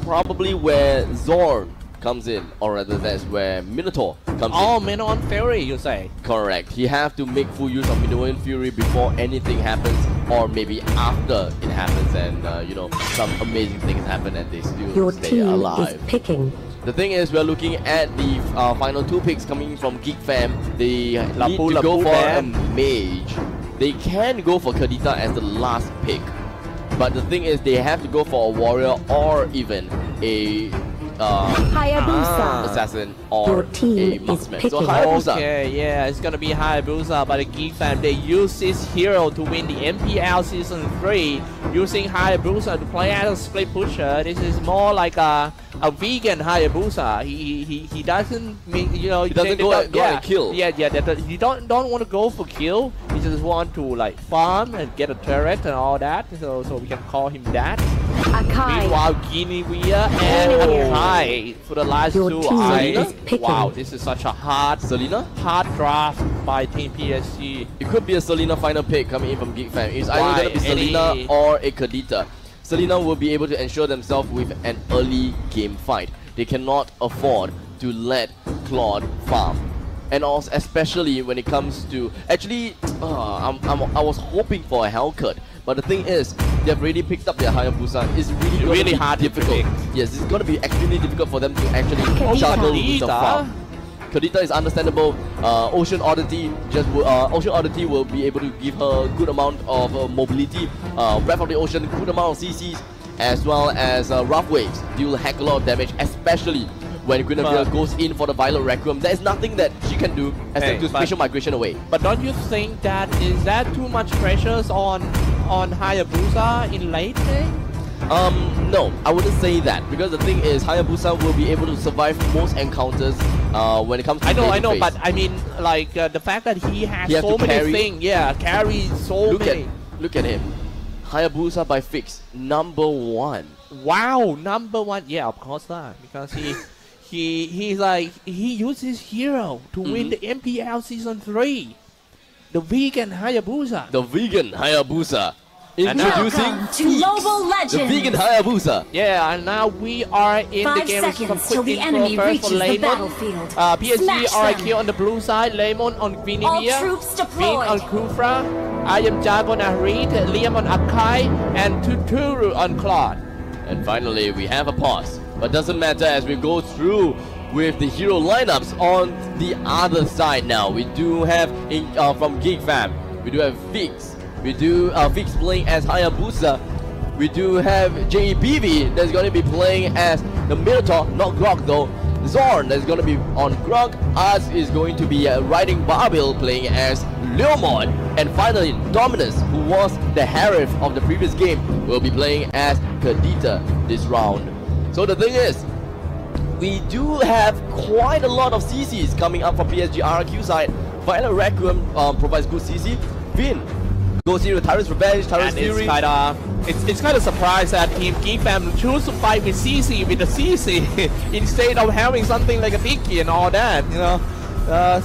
probably where Zorn comes in, or rather that's where Minotaur comes in. Oh, Minoan Fury, you say? Correct. He have to make full use of Minoan Fury before anything happens, or maybe after it happens, and you know, some amazing things happen and they still stay alive. Is picking. The thing is, we're looking at the final 2 picks coming from Geek Fam. They need to go for a mage. They can go for Kadita as the last pick, but the thing is, they have to go for a warrior or even a Hayabusa. assassin or Your a team marksman. is So picking. Hayabusa. Okay, yeah, it's gonna be Hayabusa, but the Geek Fam, they use this hero to win the MPL Season 3, using Hayabusa to play as a split pusher. This is more like a vegan Hayabusa. He doesn't mean, you know, He doesn't go and kill. Yeah, he don't want to go for kill. He just want to like farm and get a turret and all that. So we can call him that. Akai. Meanwhile, Guinevere and Akai for the last Your 2 team eyes. is picking. Wow, this is such a hard draft by Team PSG. It could be a Selena final pick coming in from Geek Fam. It's either going to be Selena or a Kadita. Selena will be able to ensure themselves with an early game fight. They cannot afford to let Claude farm. And also, especially when it comes to... Actually, I was hoping for a Hellcut. But the thing is, they've already picked up their Hayabusa. It's really hard, difficult. Yes, it's going to be extremely difficult for them to actually juggle with the farm. Kadita is understandable. Ocean Oddity will be able to give her a good amount of mobility. Breath of the Ocean, good amount of CCs, as well as Rough Waves. Deal a heck a lot of damage, especially when Guinevere goes in for the Violet Requiem. There is nothing that she can do except to spatial migration away. But don't you think that is that too much pressures on Hayabusa in late game? No, I wouldn't say that, because the thing is, Hayabusa will be able to survive most encounters when it comes to I know, but I mean, like the fact that he has so many things, carry so many. Look at him, Hayabusa by fix, #1. Wow, #1. Yeah, of course not, because he uses hero to win the MPL Season 3. The vegan Hayabusa. The vegan Hayabusa. Introducing Global Legends. the vegan Hayabusa. Yeah, and now we are in 5 the game. seconds till the enemy reaches the battlefield. PSG Rrq on the blue side, Lemon on Guinevere, All troops Vin deployed. on Kufra, Ayam Jago on Arid, Liam on Akai, and Tuturu on Claude. And finally, we have a pause. But doesn't matter as we go through with the hero lineups on the other side now. We do have, from Geek Fam, we do have Vix. We do Vix playing as Hayabusa. We do have JEBV that's going to be playing as the Minotaur, not Grog though. Zorn that's going to be on Grog. Us is going to be riding Barbil playing as Leomon. And finally, Dominus, who was the Harif of the previous game, will be playing as Kadita this round. So the thing is, we do have quite a lot of CCs coming up from Psg Rrq side. Violet Requiem provides good CC. Vin goes here with Tyrant's Revenge, Tyrant's Fury. It's kind of surprised that Team Geek Fam choose to fight with CC with the CC instead of having something like a Dicky and all that, you know.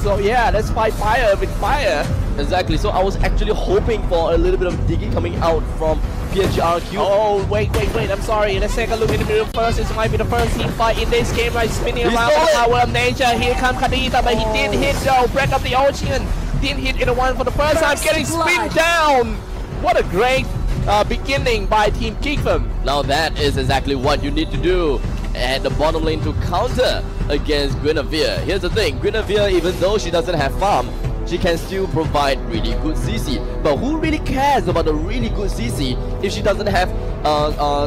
So yeah, let's fight fire with fire. Exactly. So I was actually hoping for a little bit of Diggy coming out from Psg Rrq. Oh wait, I'm sorry. Let's take a look in the middle first. This might be the first team fight in this game, right? Spinning around the power of nature. Here comes Kadita, but he did hit though. Break up the ocean. Didn't hit anyone for the first time, getting spin down. What a great beginning by Team Geek Fam. Now that is exactly what you need to do at the bottom lane to counter against Guinevere. Here's the thing, Guinevere, even though she doesn't have farm, she can still provide really good CC. But who really cares about the really good CC if she doesn't have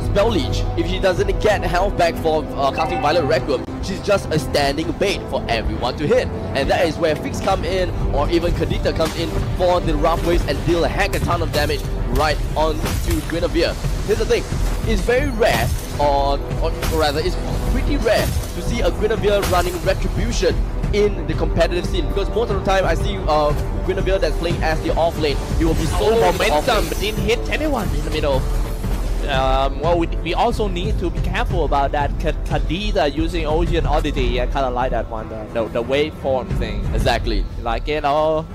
spell leech, if she doesn't get health back for casting Violet Requiem? She's just a standing bait for everyone to hit. And that is where Fix come in, or even Kadita comes in for the Rough Waves and deal a heck a ton of damage right onto Guinevere. Here's the thing, it's very rare, or rather it's pretty rare to see a Guinevere running Retribution in the competitive scene, because most of the time I see Guinevere that's playing as the off lane. He will be so momentum, but didn't hit anyone in the middle. Well, we also need to be careful about that Kadita using Ocean Oddity. I kind of like that one, the waveform thing. Exactly. Like it all.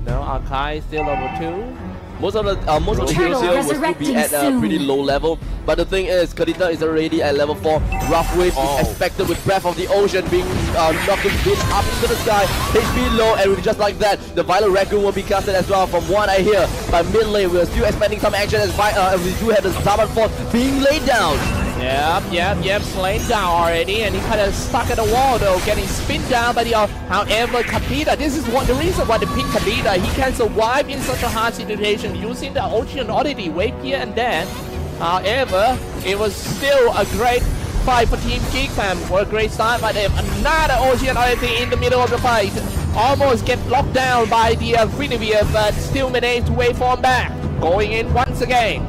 No, Akai still over 2. Most of the heroes here will still be at a pretty low level. But the thing is, Kadita is already at level 4. Rough Wave is expected with Breath of the Ocean being knocked a bit up into the sky. HP low, and just like that, the Violet Raccoon will be casted as well from what I hear. By mid lane, we're still expecting some action as we do have the Zaman Force being laid down. Yep, slain down already, and he kind of stuck at the wall though, getting spin down by the however, Kadita, this is the reason why they pick Kadita. He can survive in such a hard situation using the Ocean Oddity wave here and there. However, it was still a great fight for Team Geek fam. For a great start by them. Another Ocean Oddity in the middle of the fight. Almost get locked down by the Guinevere, but still managed to wave form back. Going in once again.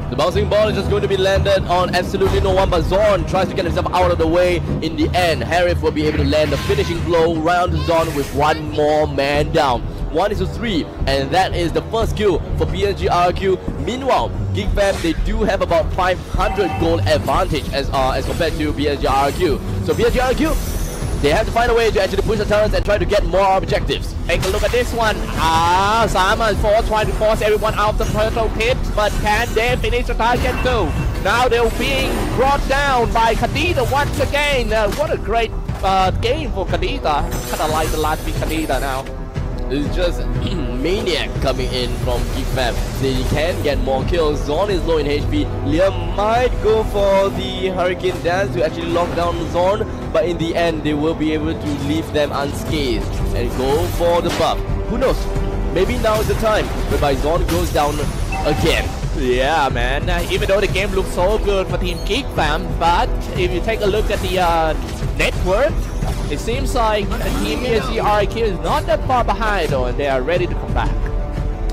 The bouncing ball is just going to be landed on absolutely no one, but Zorn tries to get himself out of the way. In the end, Harif will be able to land the finishing blow round Zorn with one more man down. 1-3, and that is the first kill for Psg Rrq. Meanwhile, Geek Fam, they do have about 500 gold advantage as compared to Psg Rrq. So Psg Rrq, they have to find a way to actually push the turrets and try to get more objectives. Take a look at this one. Zaman Force trying to force everyone out of the turtle pit, but can they finish the target too? Now they're being brought down by Kadita once again. What a great game for Kadita. Kind of like the last big Kadita now. It's just Maniac coming in from Geek Fam. They can get more kills. Zorn is low in HP. Liam might go for the Hurricane Dance to actually lock down Zorn, but in the end they will be able to leave them unscathed and go for the buff. Who knows? Maybe now is the time whereby Zorn goes down again. Yeah, man. Even though the game looks so good for Team Geek Fam, but if you take a look at the network, it seems like Team Psg Rrq is not that far behind though, and they are ready to come back.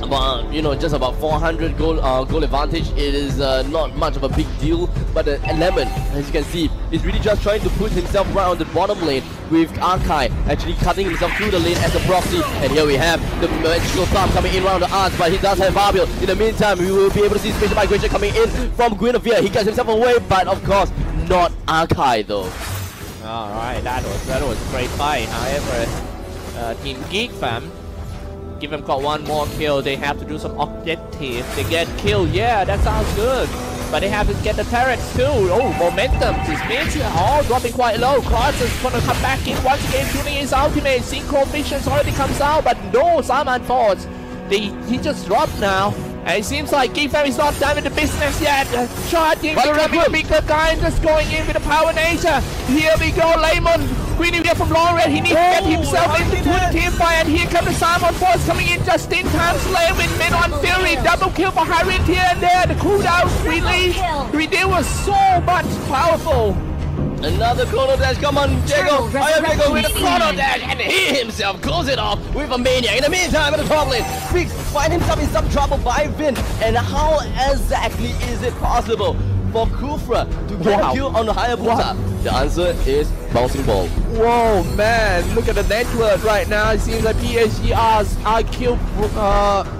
But you know, just about 400 goal advantage. It is not much of a big deal. But Lemon, as you can see, is really just trying to put himself right on the bottom lane with Arkai actually cutting himself through the lane as a proxy. And here we have the magical thumb coming in around the arms, but he does have Barbil. In the meantime, we will be able to see spatial migration coming in from Guinevere. He gets himself away, but of course not Arkai though. Alright, that was a great fight. However, Team Geek Fam, give them got one more kill. They have to do some objectives. They get killed. Yeah, that sounds good. But they have to get the turrets too. Oh, momentum. This means all dropping quite low. Cross is gonna come back in once again, shooting his ultimate. Synchro visions already comes out, but no Zaman Force. He just dropped now. And it seems like Geek Fam is not done with the business yet. Charging the bigger guy, just going in with the power nature. Here we go, Lemon. Guinevere from long range. He needs to get himself into the team fight. And here comes the Zaman Force coming in just in time. Slay with Men on Fury. Double kill for Harriet here and there. The cooldown release was so much powerful. Another chrono dash, come on, Jago! Ayam Jago with a chrono dash, and he himself close it off with a Maniac. In the meantime, at the top lane, Freaks find himself in some trouble by Vin. And how exactly is it possible for Kufra to get a kill on the Hayabusa? The answer is bouncing ball. Whoa, man! Look at the network right now. It seems like Psg Rrq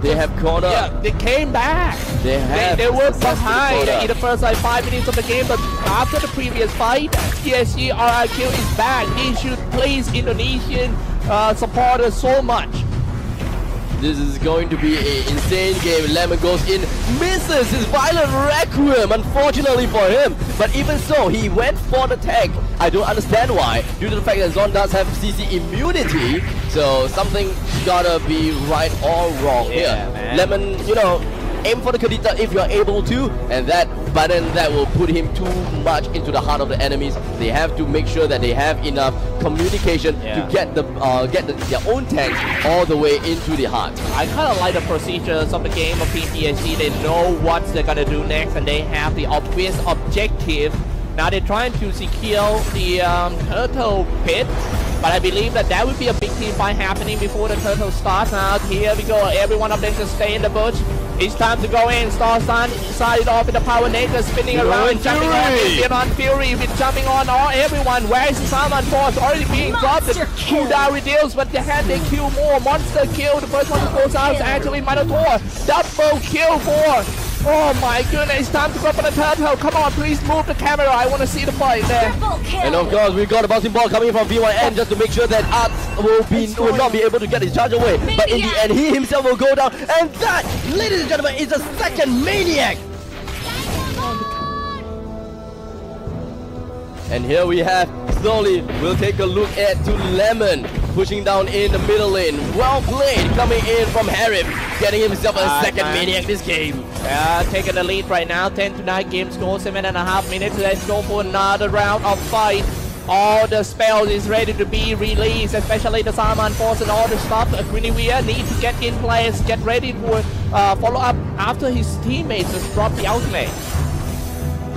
they have corner. Yeah, they came back. They were behind in the first 5 minutes of the game, but after the previous fight, Psg Rrq is back. He should please Indonesian supporters so much. This is going to be an insane game. Lemon goes in, misses his Violet Requiem, unfortunately for him. But even so, he went for the tag. I don't understand why, due to the fact that Zorn does have CC immunity. So something gotta be right or wrong here. Man. Lemon, you know, aim for the Kadita if you're able to, and that button that will put him too much into the heart of the enemies. They have to make sure that they have enough communication to get their own tanks all the way into the heart. I kind of like the procedures of the game of Psg. They know what they're gonna do next, and they have the obvious objective. Now they're trying to secure the turtle pit. But I believe that would be a big team fight happening before the turtle starts out. Here we go. Every one of them just stay in the bush. It's time to go in. Starsan started off with the power nature, spinning around, jumping on Fury, with jumping on everyone. Where is the Zaman Force? Already being dropped. The cooldown reduced, but they kill more. Monster kill. The first one to goes out is actually Minotaur. Double kill for Oh my goodness, it's time to go for the turtle. Come on, please move the camera. I want to see the fight there. Triple kill. And of course, we got a bouncing ball coming from VYN just to make sure that Arts will not be able to get his charge away. But in the end, he himself will go down. And that, ladies and gentlemen, is the second Maniac. And here we have, slowly, we'll take a look at to Lemon, pushing down in the middle lane. Well played, coming in from Harip, getting himself a second Maniac this game. Taking the lead right now, 10-9 game score, 7.5 minutes. Let's go for another round of fight. All the spells is ready to be released, especially the Salman Force and all the stuff. Guinevere need to get in place, get ready to follow up after his teammates just drop the ultimate.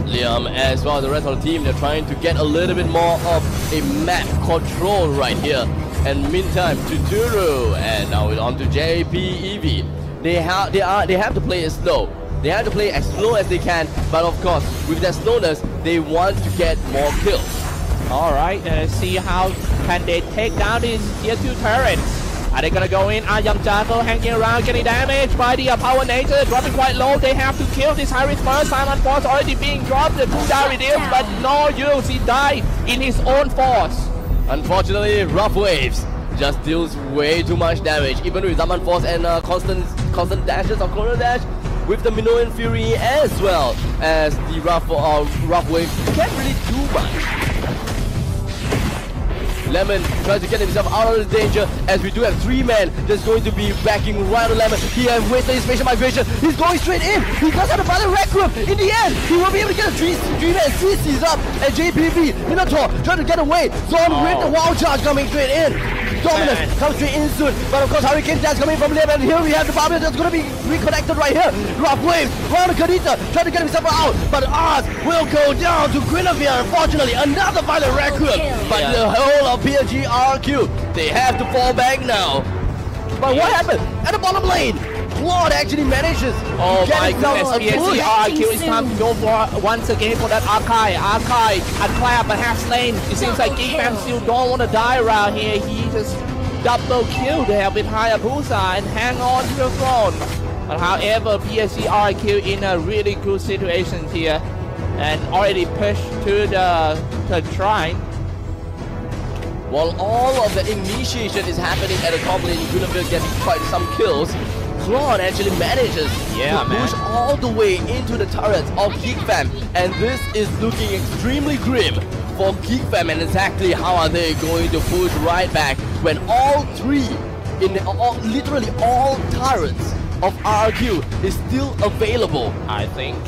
Liam as well as the rest of the team, they're trying to get a little bit more of a map control right here. And meantime, Tuturu and now it's on to JPEV. They have to play it slow. They have to play as slow as they can, but of course, with that slowness, they want to get more kills. Alright, let's see how can they take down these tier 2 turrets. Are they gonna go in? Ayam Jago hanging around, getting damaged by the power nature, dropping quite low. They have to kill this Iris first. Simon Force already being dropped, the 2-down reduced, but no use, he died in his own force. Unfortunately, Rough Waves just deals way too much damage, even with Zaman Force and constant dashes of Chrono Dash. With the Minoan Fury as well as the Rough Wave, can't really do much. Lemon tries to get himself out of the danger as we do have 3 men that's going to be backing right on Lemon. He has wasted his spatial migration. He's going straight in. He does have a battle Rrq group. In the end, he will be able to get a 3-man CC's up and JPV. Minotaur trying to get away. Zone with the wild charge coming straight in. Dominus comes straight in soon, but of course Hurricane Dash coming from Liam, and here we have the Barbarian that's going to be reconnected right here. Rough Waves, round the Kadita, trying to get himself out, but Ars will go down to Guinevere. Unfortunately, another violent Rrq group, but the whole of Psg Rrq, they have to fall back now. But what happened at the bottom lane? Claude actually manages. Oh my goodness, Psg Rrq, it's time to go for once again for that Arkai, and clap, but half slain. It seems like Geek Fam still don't want to die around here. He just double killed there with Hayabusa and hang on to the throne. But however, Psg Rrq in a really good situation here and already pushed to the shrine. While all of the initiation is happening at the top lane, Guinevere getting quite some kills. Claude actually manages to push all the way into the turrets of Geek Fam, and this is looking extremely grim for Geek Fam. And exactly how are they going to push right back when all 3, literally all turrets of Rrq is still available? I think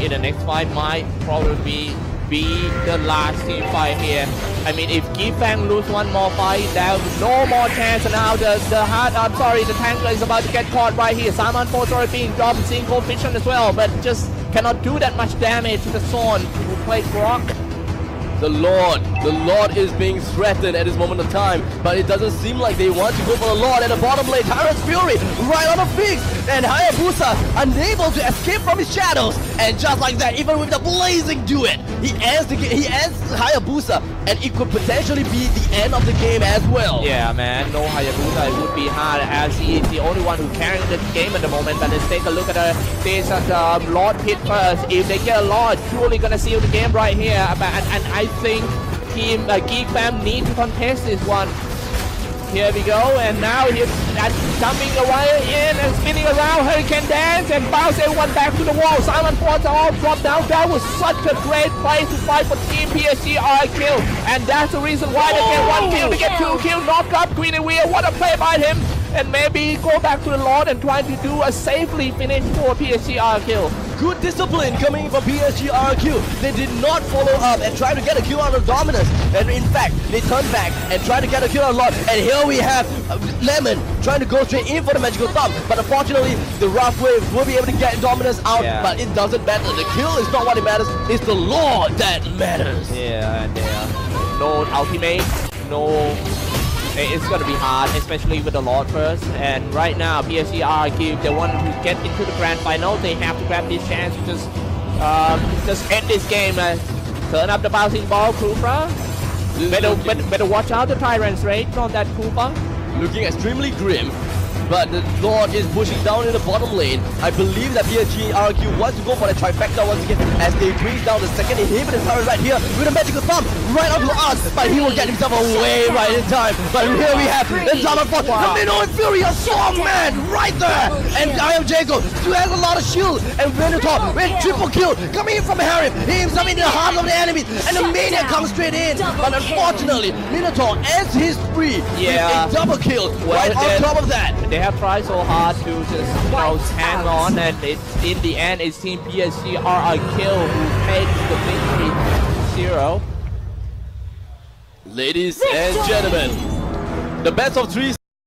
in the next fight might probably be the last team fight here. I mean, if Geek Fam lose one more fight, there's no more chance. And now the tankler is about to get caught right here. Salman Force already being dropped, seeing Coefficient as well, but just cannot do that much damage to the Zone who played Grok. The Lord is being threatened at this moment of time, but it doesn't seem like they want to go for the Lord. At the bottom lane, Tyrant's Fury right on the fix, and Hayabusa unable to escape from his shadows. And just like that, even with the blazing duet, he ends Hayabusa, and it could potentially be the end of the game as well. Yeah, man, no Hayabusa, it would be hard as he is the only one who carrying the game at the moment. But let's take a look at this Lord pit first. If they get a Lord, surely gonna seal the game right here. And I think Team Geek Fam need to contest this one. Here we go, and now he's jumping away in and spinning around. Hurricane Dance and bounce everyone back to the wall. Silent Force all dropped down. That was such a great play to fight for Team Psg Rrq, and that's the reason why they get 1 kill, they get 2 kills. Knock up Guinevere, what a play by him, and maybe go back to the Lord and try to do a safely finish for Psg Rrq. Good discipline coming from Psg Rrq. They did not follow up and try to get a kill out of Dominus. And in fact, they turned back and tried to get a kill out of Lord. And here we have Lemon trying to go straight in for the magical thumb. But unfortunately, the Rough Wave will be able to get Dominus out. Yeah. But it doesn't matter. The kill is not what it matters. It's the Lord that matters. Yeah, and no ultimate, no... It's gonna be hard, especially with the Lord first. And right now, Psg Rrq, if they want to get into the grand final, they have to grab this chance to just end this game. Turn up the bouncing ball, Kufra. Better watch out the Tyrant's rage on that Kufa. Looking extremely grim. but the Lord is pushing down in the bottom lane. I believe that Psg Rrq wants to go for the trifecta once again as they bring down the second inhibitor turret right here with a magical thumb right onto us, but he will get himself away right in time. But here we have the Zaman Force, the Minnow and Fury, a strong man right there, and Ayam Jago still has a lot of shield, and Minotaur with triple kill coming in from Harry, he himself in the heart of the enemy, and the Maniac comes straight in, but unfortunately Minotaur ends his spree with a double kill right on top of that. They have tried so hard to just hang on, and in the end it's Team Psg Rrq who takes the victory 0. Ladies and gentlemen, the best of 3